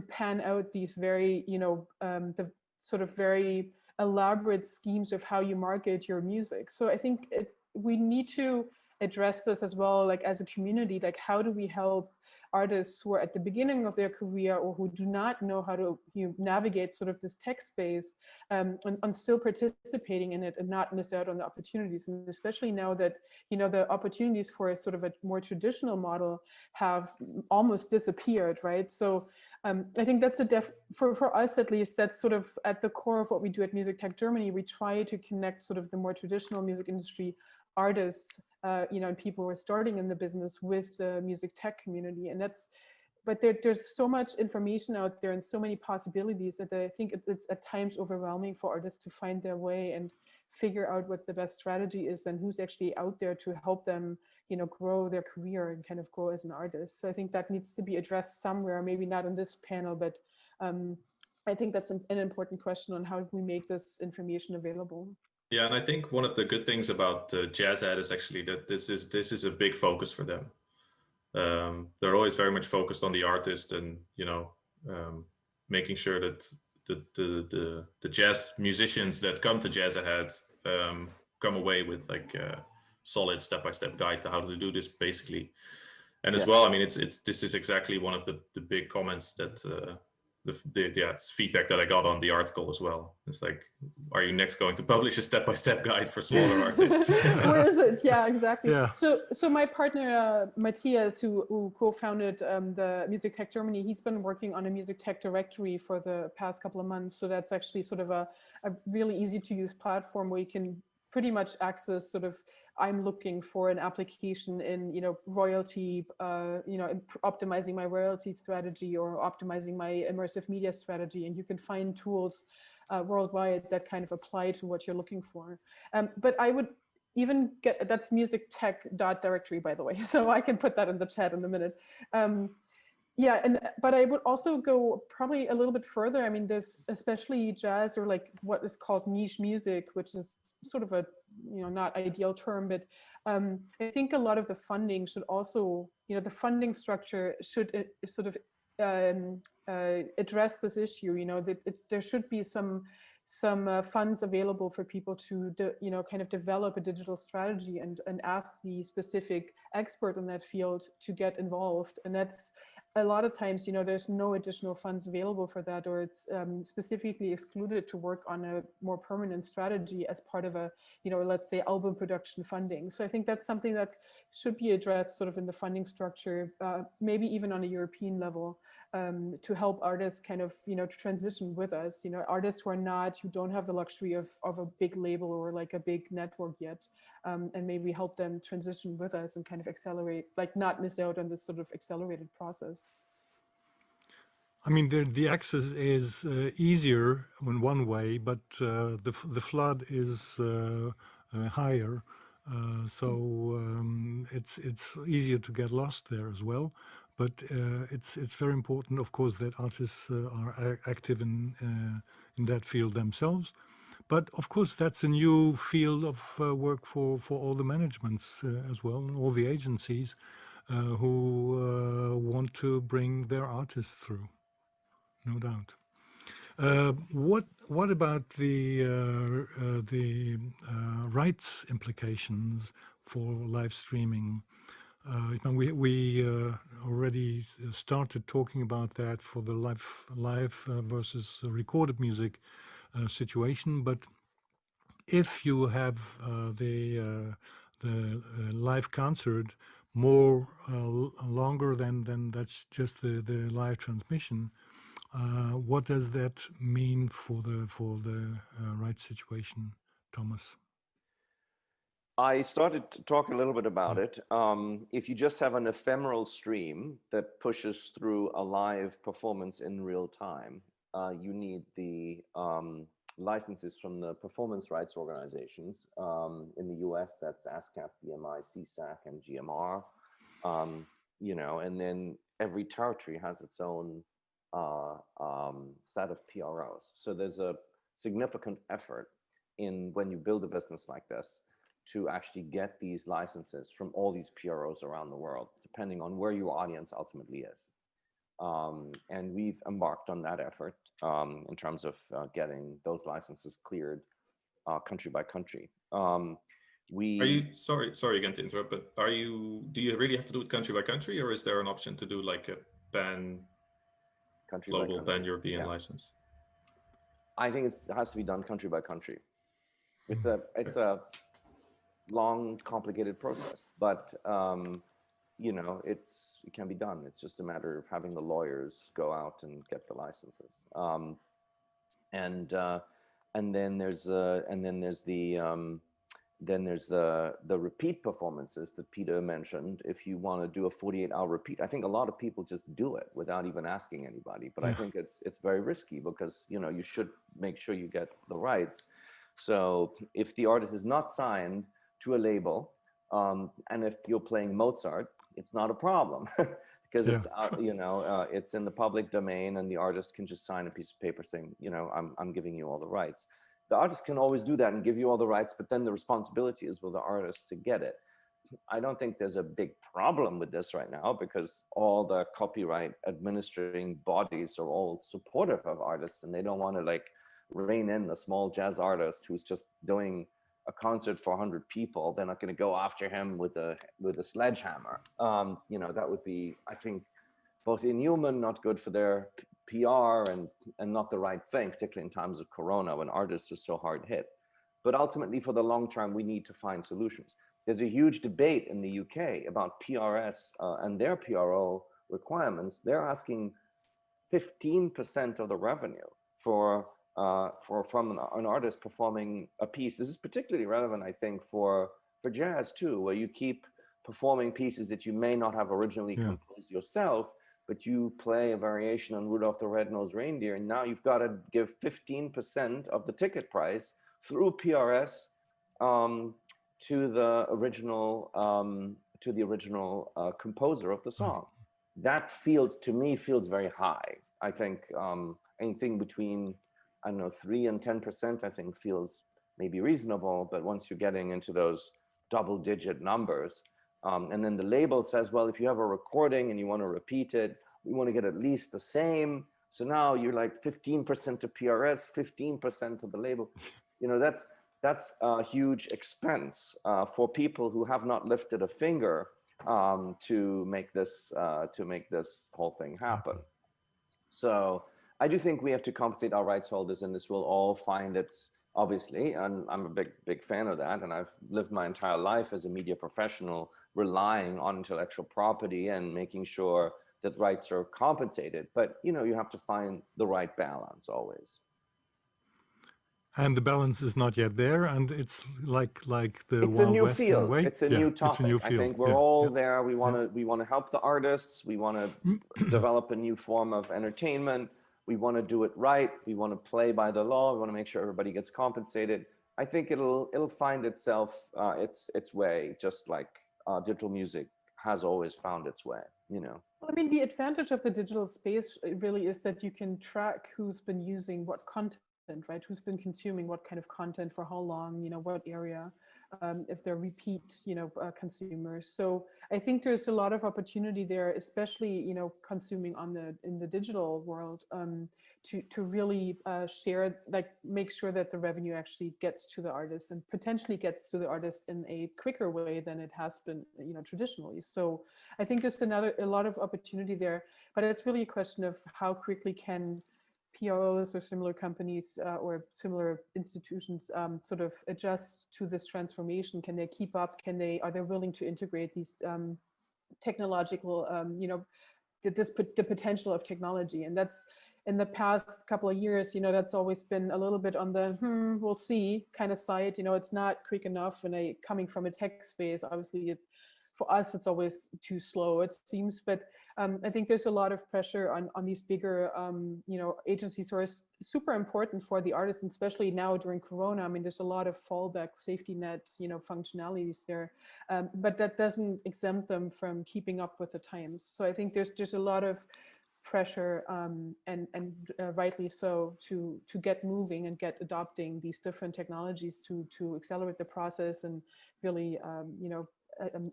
S2: pan out these very, the sort of very elaborate schemes of how you market your music. So I think we need to address this as well, like as a community, like how do we help artists who are at the beginning of their career or who do not know how to navigate sort of this tech space and still participating in it and not miss out on the opportunities. And especially now that, the opportunities for a sort of a more traditional model have almost disappeared, right? So I think that's for us, at least, that's sort of at the core of what we do at Music Tech Germany. We try to connect sort of the more traditional music industry artists, and people who are starting in the business with the music tech community. And but there's so much information out there and so many possibilities that I think it's at times overwhelming for artists to find their way and figure out what the best strategy is and who's actually out there to help them, grow their career and kind of grow as an artist. So I think that needs to be addressed somewhere, maybe not on this panel, but I think that's an important question on how we make this information available.
S3: Yeah, and I think one of the good things about jazzahead is actually that this is a big focus for them. They're always very much focused on the artist and making sure that the jazz musicians that come to jazzahead come away with like a solid step-by-step guide to how to do this, basically. And as well, I mean, this is exactly one of the big comments that the feedback that I got on the article as well. It's like, are you next going to publish a step-by-step guide for smaller artists?
S2: Where is it? Yeah, exactly.
S1: Yeah.
S2: So my partner Matthias, who co-founded the Music Tech Germany, he's been working on a music tech directory for the past couple of months. So that's actually sort of a really easy to use platform where you can pretty much access sort of, I'm looking for an application in, you know, royalty, you know, optimizing my royalty strategy or optimizing my immersive media strategy. And you can find tools worldwide that kind of apply to what you're looking for. But I would even get, that's musictech.directory, by the way. So I can put that in the chat in a minute. Yeah, but I would also go probably a little bit further. I mean, there's especially jazz or like what is called niche music, which is sort of a, you know, not ideal term, but I think a lot of the funding should also, you know, the funding structure should sort of address this issue. You know, that there should be some funds available for people to, you know, kind of develop a digital strategy and ask the specific expert in that field to get involved. And that's, a lot of times, you know, there's no additional funds available for that, or it's specifically excluded to work on a more permanent strategy as part of a, you know, let's say album production funding. So I think that's something that should be addressed sort of in the funding structure, maybe even on a European level, to help artists kind of, you know, transition with us, you know, artists who don't have the luxury of a big label or like a big network yet, and maybe help them transition with us and kind of accelerate, like not miss out on this sort of accelerated process.
S1: I mean, the access is easier in one way, but the flood is higher, so it's easier to get lost there as well. But it's very important, of course, that artists are active in that field themselves. But of course, that's a new field of work for all the managements as well, and all the agencies who want to bring their artists through. No doubt. What about the rights implications for live streaming? You know, we already started talking about that for the live versus recorded music situation. But if you have the live concert more longer than that's just the live transmission, what does that mean for the rights situation, Thomas?
S4: I started to talk a little bit about it. If you just have an ephemeral stream that pushes through a live performance in real time, you need the licenses from the performance rights organizations. In the US, that's ASCAP, BMI, CSAC, and GMR. You know, and then every territory has its own set of PROs. So there's a significant effort in when you build a business like this to actually get these licenses from all these PROs around the world, depending on where your audience ultimately is. And we've embarked on that effort in terms of getting those licenses cleared country by country. Are
S3: you, sorry again to interrupt, but do you really have to do it country by country, or is there an option to do like a global pan-European license?
S4: I think it has to be done country by country. It's a long, complicated process, but you know, it can be done. It's just a matter of having the lawyers go out and get the licenses. And then there's the repeat performances that Peter mentioned. If you want to do a 48-hour repeat, I think a lot of people just do it without even asking anybody. But I think it's very risky because, you know, you should make sure you get the rights. So if the artist is not signed to a label, and if you're playing Mozart, it's not a problem because it's you know, it's in the public domain, and the artist can just sign a piece of paper saying, you know, I'm giving you all the rights. The artist can always do that and give you all the rights, but then the responsibility is with the artist to get it. I don't think there's a big problem with this right now because all the copyright administering bodies are all supportive of artists, and they don't want to like rein in the small jazz artist who's just doing a concert for 100 people, they're not going to go after him with a sledgehammer. You know, that would be, I think, both inhuman, not good for their PR, and not the right thing, particularly in times of Corona when artists are so hard hit. But ultimately, for the long term, we need to find solutions. There's a huge debate in the UK about PRS and their PRO requirements. They're asking 15% of the revenue from an artist performing a piece. This is particularly relevant, I think, for jazz too, where you keep performing pieces that you may not have originally composed yourself, but you play a variation on Rudolph the Red-Nosed Reindeer, and now you've got to give 15% of the ticket price through PRS to the original composer of the song. That feels, to me, feels very high. I think anything between, I don't know, 3 and 10%, I think feels maybe reasonable, but once you're getting into those double-digit numbers, and then the label says, well, if you have a recording and you want to repeat it, we want to get at least the same. So now you're like 15% to PRS, 15% to the label. You know, that's a huge expense for people who have not lifted a finger to make this whole thing happen. So I do think we have to compensate our rights holders, and this will all find its, obviously, and I'm a big fan of that, and I've lived my entire life as a media professional relying on intellectual property and making sure that rights are compensated. But you know, you have to find the right balance always.
S1: And the balance is not yet there, and it's like the
S4: it's a
S1: Wild
S4: new
S1: West in a
S4: field.
S1: way.
S4: It's a new topic.
S1: It's a new field.
S4: I think we're all there. We want to help the artists. We want to develop a new form of entertainment. We want to do it right. We want to play by the law. We want to make sure everybody gets compensated. I think it'll find itself its way, just like digital music has always found its way. You know.
S2: I mean, the advantage of the digital space really is that you can track who's been using what content, right? Who's been consuming what kind of content for how long, you know, what area, if they're repeat, you know, consumers. So I think there's a lot of opportunity there, especially, you know, consuming in the digital world, to really share, like make sure that the revenue actually gets to the artist and potentially gets to the artist in a quicker way than it has been, you know, traditionally. So I think there's a lot of opportunity there, but it's really a question of how quickly can PROs or similar companies or similar institutions sort of adjust to this transformation? Can they keep up? Are they willing to integrate these technological, you know, the potential of technology? And that's, in the past couple of years, you know, that's always been a little bit on the we'll see kind of side. You know, it's not quick enough. And coming from a tech space, obviously for us, it's always too slow, it seems. But I think there's a lot of pressure on these bigger, you know, agencies who are super important for the artists, and especially now during Corona. I mean, there's a lot of fallback safety net, you know, functionalities there, but that doesn't exempt them from keeping up with the times. So I think there's a lot of pressure, and rightly so, to get moving and get adopting these different technologies to accelerate the process and really, you know,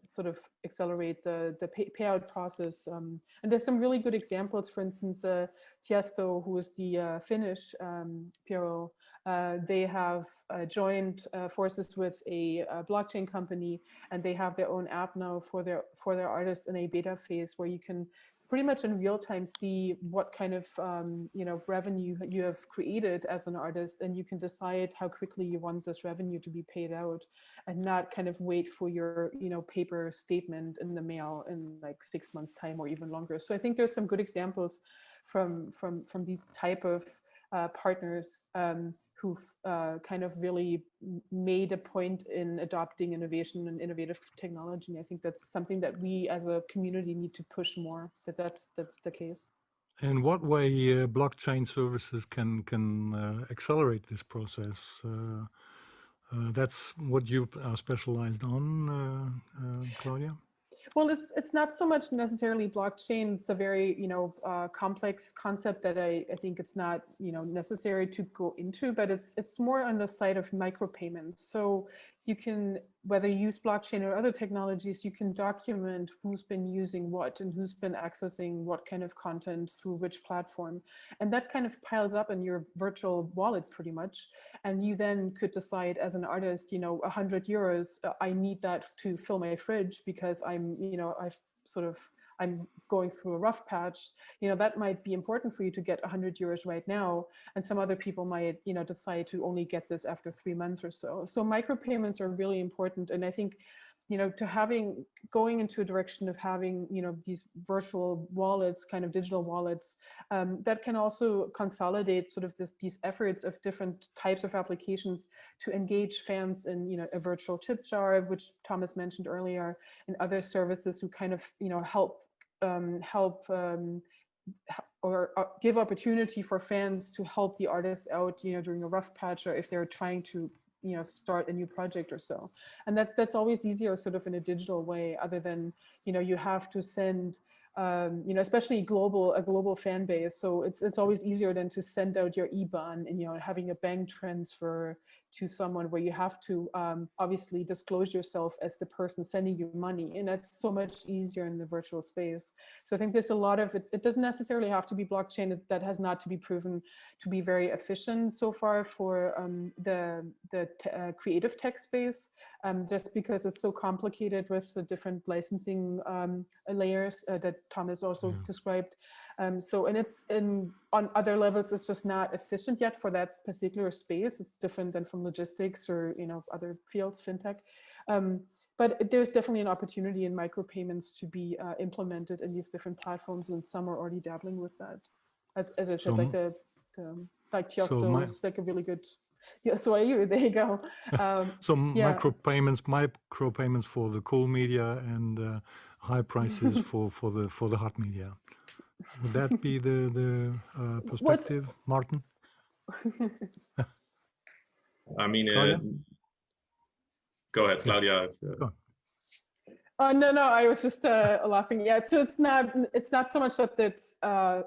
S2: sort of accelerate the payout process. And there's some really good examples. For instance, Tiesto, who is the Finnish PRO, they have joined forces with a blockchain company, and they have their own app now for their artists in a beta phase, where you can pretty much in real time see what kind of you know, revenue you have created as an artist, and you can decide how quickly you want this revenue to be paid out, and not kind of wait for your, you know, paper statement in the mail in like 6 months time or even longer. So I think there's some good examples from these type of partners who've kind of really made a point in adopting innovation and innovative technology. And I think that's something that we as a community need to push more, that's the case.
S1: In what way blockchain services can accelerate this process? That's what you are specialized on, Claudia?
S2: Well, it's not so much necessarily blockchain. It's a very, you know, complex concept that I think it's not, you know, necessary to go into, but it's more on the side of micropayments. So you can, whether you use blockchain or other technologies, you can document who's been using what and who's been accessing what kind of content through which platform. And that kind of piles up in your virtual wallet pretty much. And you then could decide as an artist, 100 euros, I need that to fill my fridge because I'm going through a rough patch. That might be important for you to get 100 euros right now. And some other people might, decide to only get this after 3 months or so. So micropayments are really important. And I think, going into a direction of having, these virtual wallets, kind of digital wallets, that can also consolidate sort of these efforts of different types of applications to engage fans in, a virtual tip jar, which Thomas mentioned earlier, and other services who kind of, help or give opportunity for fans to help the artist out, during a rough patch, or if they're trying to, start a new project or so. And that's always easier sort of in a digital way, other than, you have to send, especially a global fan base. So it's always easier than to send out your IBAN and, having a bank transfer to someone where you have to obviously disclose yourself as the person sending you money. And that's so much easier in the virtual space. So I think there's a lot of it. It doesn't necessarily have to be blockchain. That has not to be proven to be very efficient so far for the creative tech space, just because it's so complicated with the different licensing layers that Thomas also described. And it's on other levels, it's just not efficient yet for that particular space. It's different than from logistics or other fields, fintech. But there's definitely an opportunity in micropayments to be implemented in these different platforms, and some are already dabbling with that. As I said, like Tiesto is like a really good. Yeah, so are you. There you go.
S1: Micropayments for the cool media and high prices for the hot media. Would that be the perspective, Martin?
S3: I mean, go ahead, Claudia.
S1: Go.
S2: Oh no, I was just laughing. Yeah, so it's not so much that it's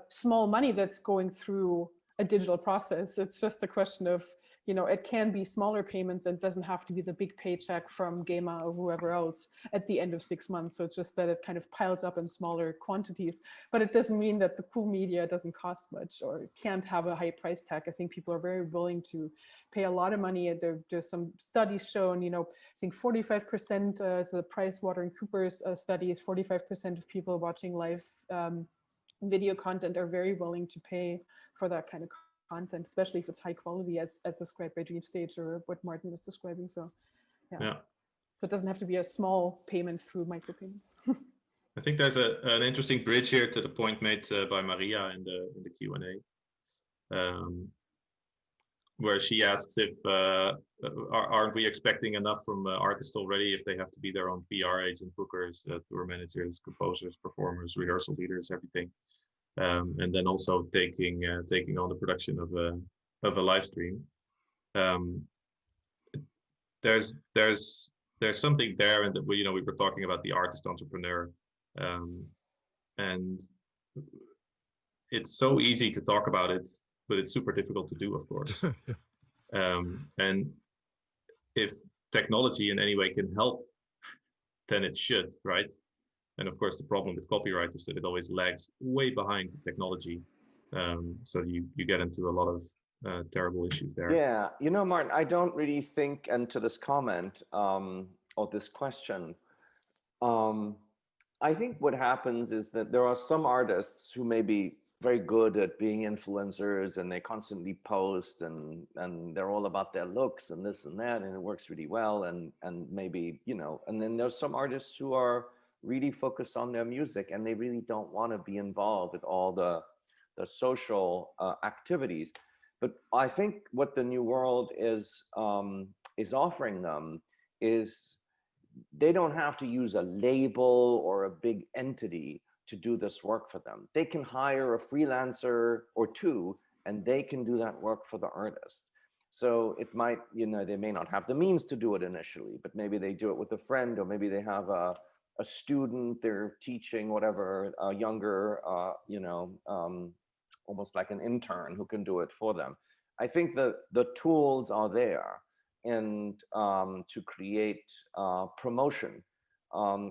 S2: small money that's going through a digital process. It's just a question of, it can be smaller payments, and doesn't have to be the big paycheck from GEMA or whoever else at the end of 6 months. So it's just that it kind of piles up in smaller quantities, but it doesn't mean that the cool media doesn't cost much or can't have a high price tag. I think people are very willing to pay a lot of money. There's some studies shown, I think 45%, so the Price Water & Cooper's study is 45% of people watching live video content are very willing to pay for that kind of content, especially if it's high quality, as described by DreamStage or what Martin was describing. So yeah. So it doesn't have to be a small payment through micropayments.
S3: I think there's an interesting bridge here to the point made by Maria in the Q&A, where she asks if aren't we expecting enough from artists already if they have to be their own PR agent, bookers, tour managers, composers, performers, rehearsal leaders, everything. And then also taking on the production of a live stream. There's something there, and we were talking about the artist entrepreneur, and it's so easy to talk about it, but it's super difficult to do, of course. And if technology in any way can help, then it should, right? And of course, the problem with copyright is that it always lags way behind the technology. So you get into a lot of terrible issues there.
S4: Yeah, Martin, I don't really think, and to this comment or this question, I think what happens is that there are some artists who may be very good at being influencers, and they constantly post, and they're all about their looks and this and that, and it works really well, and maybe, and then there's some artists who are really focused on their music, and they really don't want to be involved with all the social activities. But I think what the new world is offering them is they don't have to use a label or a big entity to do this work for them. They can hire a freelancer or two, and they can do that work for the artist. So it might, they may not have the means to do it initially, but maybe they do it with a friend, or maybe they have a student they're teaching, whatever, a younger, almost like an intern who can do it for them. I think the tools are there, and to create promotion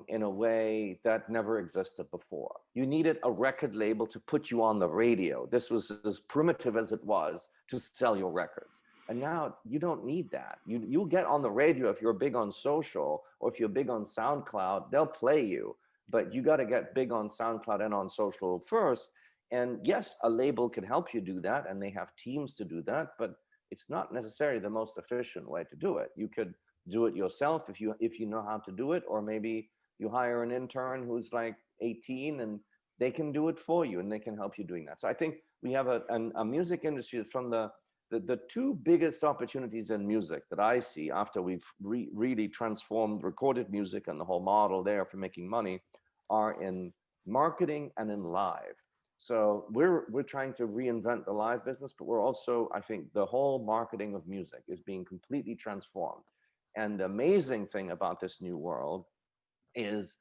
S4: in a way that never existed before. You needed a record label to put you on the radio. This was as primitive as it was to sell your records. And now you don't need that. You'll get on the radio if you're big on social, or if you're big on SoundCloud, they'll play you. But you got to get big on SoundCloud and on social first. And yes, a label can help you do that, and they have teams to do that, but it's not necessarily the most efficient way to do it. You could do it yourself if you know how to do it, or maybe you hire an intern who's like 18 and they can do it for you and they can help you doing that. So I think we have a music industry from the two biggest opportunities in music that I see after we've really transformed recorded music and the whole model there for making money are in marketing and in live. So we're trying to reinvent the live business, but we're also, I think the whole marketing of music is being completely transformed. And the amazing thing about this new world is,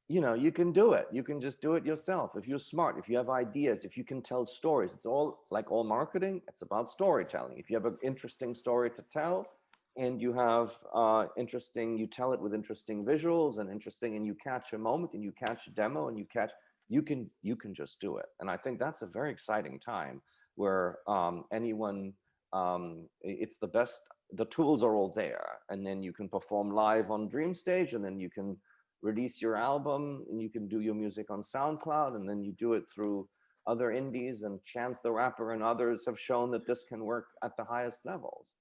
S4: you know, you can do it. You can just do it yourself. If you're smart, if you have ideas, if you can tell stories, it's all like all marketing. It's about storytelling. If you have an interesting story to tell and you have you tell it with interesting visuals and you catch a moment and you catch a demo and you can just do it. And I think that's a very exciting time where anyone, it's the best, the tools are all there, and then you can perform live on DreamStage, and then you can release your album, and you can do your music on SoundCloud, and then you do it through other indies, and Chance the Rapper and others have shown that this can work at the highest levels,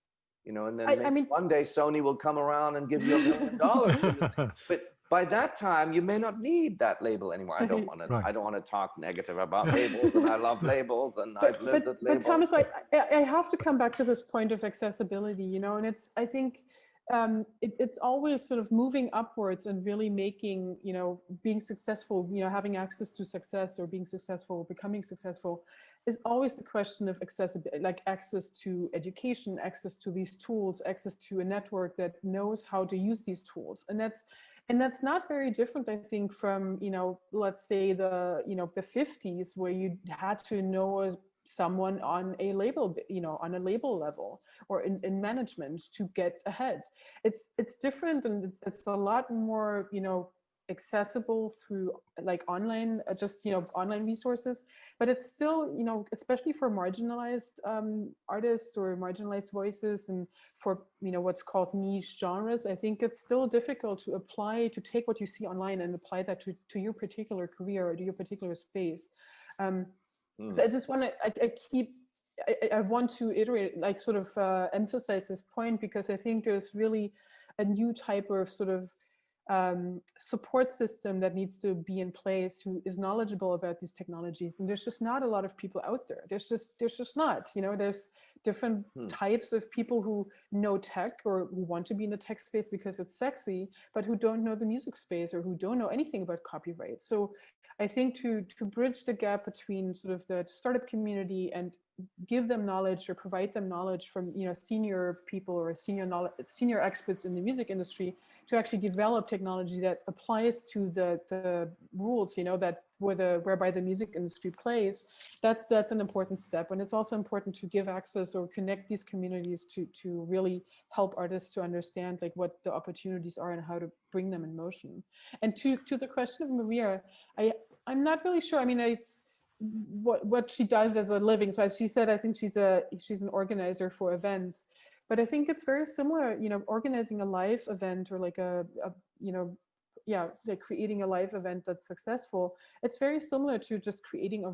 S4: you know. And then
S2: I mean,
S4: one day Sony will come around and give you $1 million for your thing. But by that time, you may not need that label anymore. I don't want to.
S1: Right.
S4: I don't want to talk negative about labels, and I love labels, and I've lived at labels.
S2: But Thomas, I have to come back to this point of accessibility, you know, and I think it's always sort of moving upwards and really making, you know, being successful, you know, having access to success or being successful, becoming successful, is always the question of accessibility, like access to education, access to these tools, access to a network that knows how to use these tools, and that's not very different, I think, from, you know, let's say the 50s, where you had to know someone on a label, you know, on a label level or in management to get ahead. It's different, and it's a lot more, you know, accessible through like online, just, you know, online resources, but it's still, you know, especially for marginalized artists or marginalized voices, and for, you know, what's called niche genres, I think it's still difficult to take what you see online and apply that to your particular career or to your particular space. So I just want to, I want to iterate, like sort of emphasize this point, because I think there's really a new type of sort of support system that needs to be in place, who is knowledgeable about these technologies. And there's just not a lot of people out there. There's just not, you know, there's different types of people who know tech or who want to be in the tech space because it's sexy, but who don't know the music space or who don't know anything about copyright. So I think to bridge the gap between sort of the startup community and give them knowledge or provide them knowledge from, you know, senior people or senior experts in the music industry, to actually develop technology that applies to the rules, you know, that whereby the music industry plays, that's an important step. And it's also important to give access or connect these communities to really help artists to understand like what the opportunities are and how to bring them in motion. And to the question of Maria, I'm not really sure. I mean, it's what she does as a living. So as she said, I think she's an organizer for events, but I think it's very similar, you know, organizing a live event or like like creating a live event that's successful. It's very similar to just creating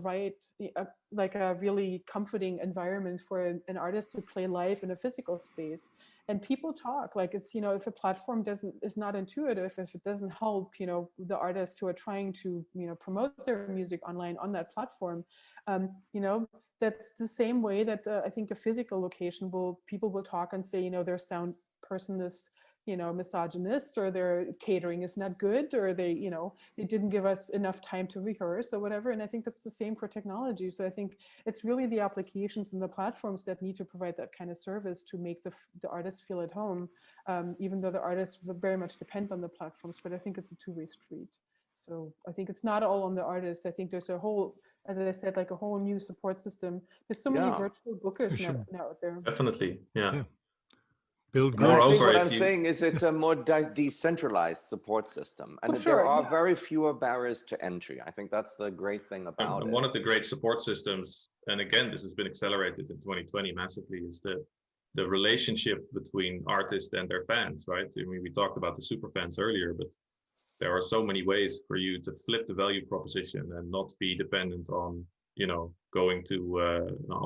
S2: like a really comforting environment for an artist to play live in a physical space. And people talk, like, it's, you know, if a platform is not intuitive, if it doesn't help, you know, the artists who are trying to, you know, promote their music online on that platform, you know, that's the same way that I think a physical location people will talk and say, you know, their sound person is, you know, misogynist, or their catering is not good, or they, you know, they didn't give us enough time to rehearse or whatever. And I think that's the same for technology. So I think it's really the applications and the platforms that need to provide that kind of service to make the artists feel at home, even though the artists very much depend on the platforms. But I think it's a two-way street. So I think it's not all on the artists. I think there's a whole, as I said, like a whole new support system. There's so many virtual bookers now out there.
S3: Definitely, yeah.
S1: build
S4: But I
S1: groups.
S4: think
S3: Moreover,
S4: what
S3: if
S4: I'm
S3: you-
S4: saying is it's a more decentralized support system, and
S2: For
S4: there
S2: sure,
S4: are
S2: yeah.
S4: very fewer barriers to entry. I think that's the great thing about
S3: and
S4: it.
S3: one of the great support systems, and again, this has been accelerated in 2020 massively, is the relationship between artists and their fans, right? I mean, we talked about the super fans earlier, but there are so many ways for you to flip the value proposition and not be dependent on, you know, going to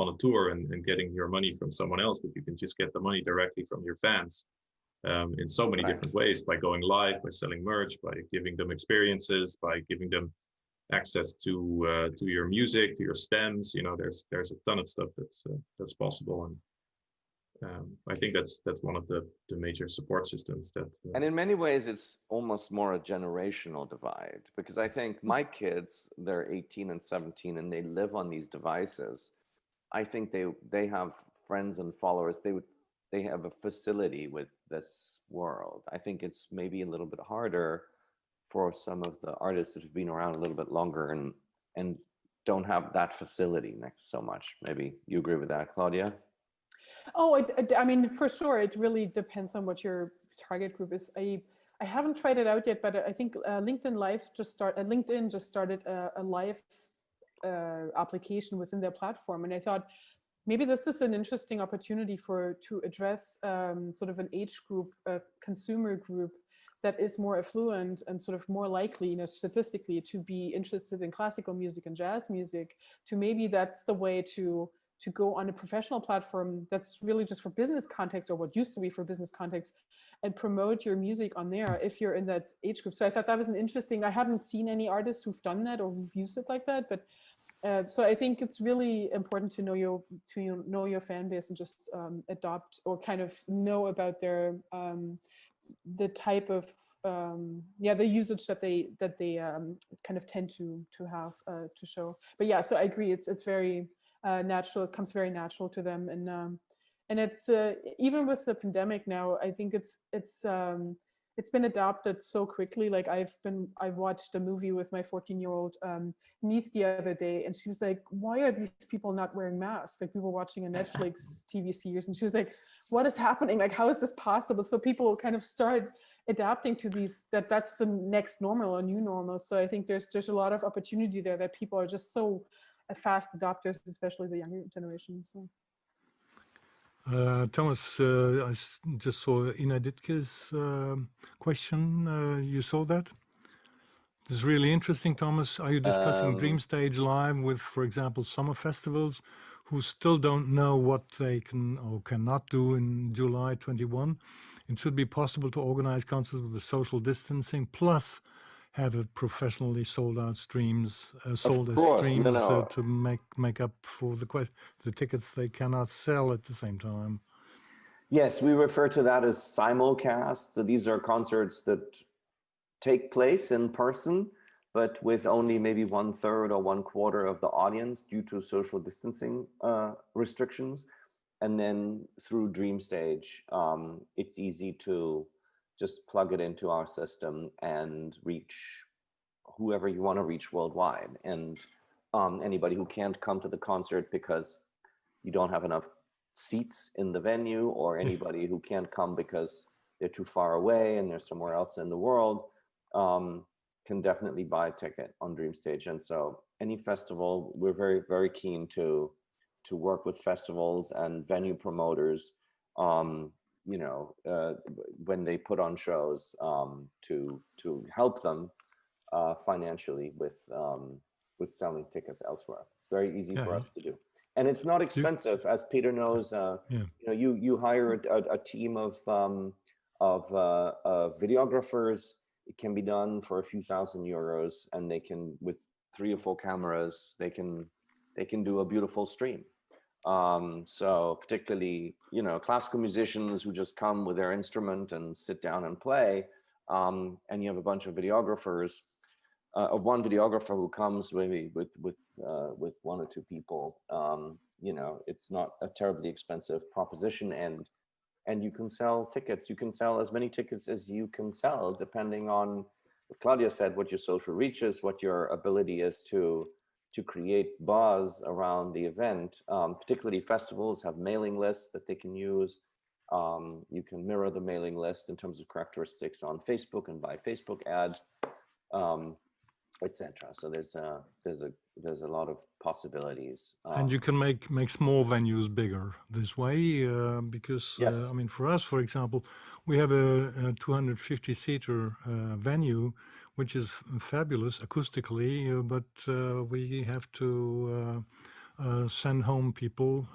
S3: on a tour and getting your money from someone else, but you can just get the money directly from your fans in so many different ways, by going live, by selling merch, by giving them experiences, by giving them access to your music, to your stems. You know, there's a ton of stuff that's possible, and I think that's one of the major support systems that.
S4: And in many ways, it's almost more a generational divide, because I think my kids, they're 18 and 17, and they live on these devices. I think they have friends and followers. They have a facility with this world. I think it's maybe a little bit harder for some of the artists that have been around a little bit longer and don't have that facility next so much. Maybe you agree with that, Claudia?
S2: Oh, I mean, for sure, it really depends on what your target group is. I haven't tried it out yet, but I think LinkedIn just started a live application within their platform, and I thought maybe this is an interesting opportunity to address sort of an age group, a consumer group that is more affluent and sort of more likely, you know, statistically, to be interested in classical music and jazz music. To maybe that's the way to go on a professional platform that's really just for business context, or what used to be for business context, and promote your music on there if you're in that age group. So I thought that was an interesting, I haven't seen any artists who've done that or who've used it like that, but so I think it's really important to know your fan base and just adopt or kind of know about their the type of the usage that they kind of tend to have to show. But yeah, so I agree, it's very natural. It comes very natural to them, and it's even with the pandemic now, I think it's been adopted so quickly. Like I watched a movie with my 14-year-old niece the other day, and she was like, why are these people not wearing masks? Like we were watching a Netflix TV series, and she was like, what is happening? Like, how is this possible? So people kind of start adapting to these, that's the next normal or new normal. So I think there's a lot of opportunity there, that people are just so fast adopters, especially the younger generation. So.
S1: Thomas, I just saw Ina Ditke's question. You saw that? This is really interesting, Thomas. Are you discussing DreamStage Live with, for example, summer festivals who still don't know what they can or cannot do in July 21? It should be possible to organize concerts with the social distancing, plus have a professionally sold out streams, to make up for the tickets they cannot sell at the same time.
S4: Yes, we refer to that as simulcast. So these are concerts that take place in person, but with only maybe 1/3 or 1/4 of the audience due to social distancing restrictions. And then through DreamStage, it's easy to just plug it into our system and reach whoever you want to reach worldwide. And anybody who can't come to the concert because you don't have enough seats in the venue, or anybody who can't come because they're too far away and they're somewhere else in the world, can definitely buy a ticket on DreamStage. And so any festival, we're very, very keen to work with festivals and venue promoters, when they put on shows, to help them financially with selling tickets elsewhere. It's very easy for us to do. And it's not expensive, as Peter knows. You hire a team of videographers. It can be done for a few €1,000, and they can, with 3 or 4 cameras, they can do a beautiful stream. So particularly, classical musicians who just come with their instrument and sit down and play, and you have a bunch of videographers. One videographer who comes maybe with 1 or 2 people, it's not a terribly expensive proposition, and you can sell tickets. You can sell as many tickets as you can sell, depending on what Claudia said, what your social reach is, what your ability is to create buzz around the event. Particularly festivals have mailing lists that they can use. You can mirror the mailing list in terms of characteristics on Facebook and buy Facebook ads, etc. So there's a lot of possibilities.
S1: And you can make small venues bigger this way, because
S4: Yes.
S1: I mean, for us, for example, we have a 250-seater venue, which is fabulous acoustically, but we have to send home people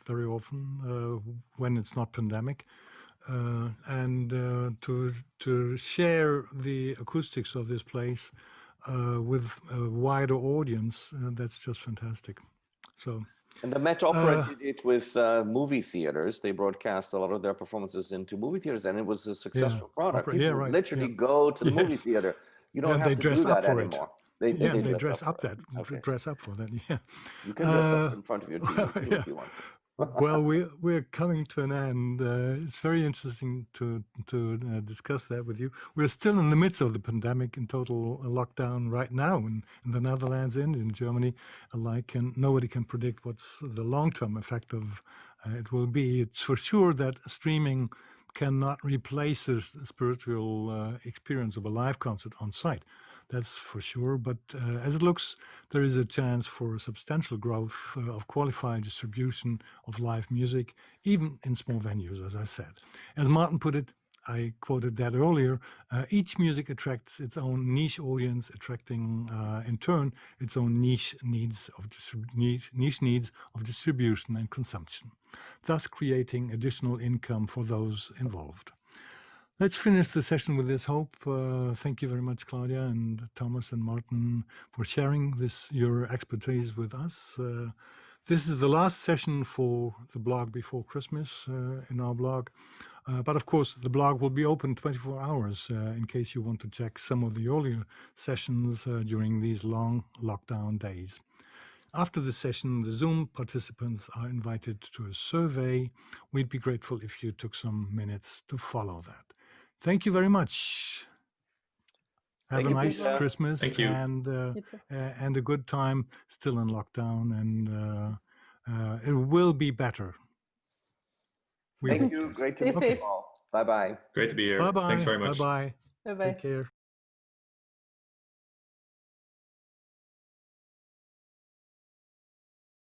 S1: very often when it's not pandemic, and to share the acoustics of this place with a wider audience. That's just fantastic. So.
S4: And the Met Opera did it with movie theaters. They broadcast a lot of their performances into movie theaters, and it was a successful product.
S1: Opera,
S4: People would literally go to the movie theater. You don't have to do that anymore. They
S1: dress up for that. Yeah,
S4: you can dress up in front of your TV too, if you want.
S1: Well, we're coming to an end. It's very interesting to discuss that with you. We're still in the midst of the pandemic, in total lockdown right now in the Netherlands and in Germany alike, and nobody can predict what's the long-term effect of it will be. It's for sure that streaming cannot replace the spiritual experience of a live concert on site. That's for sure. But as it looks, there is a chance for substantial growth of qualified distribution of live music, even in small venues, as I said. As Martin put it, I quoted that earlier, each music attracts its own niche audience, attracting in turn its own niche needs of distribution and consumption, thus creating additional income for those involved. Let's finish the session with this hope. Thank you very much, Claudia and Thomas and Martin, for sharing your expertise with us. This is the last session for the blog before Christmas in our blog. But of course, the blog will be open 24 hours in case you want to check some of the earlier sessions during these long lockdown days. After the session, the Zoom participants are invited to a survey. We'd be grateful if you took some minutes to follow that. Thank you very much. Have a nice Christmas and a good time still in lockdown, and it will be better.
S4: Thank you. Great to meet you all. Bye-bye.
S3: Great to be here.
S1: Bye-bye.
S3: Thanks very much.
S1: Bye-bye.
S2: Bye-bye.
S1: Take care.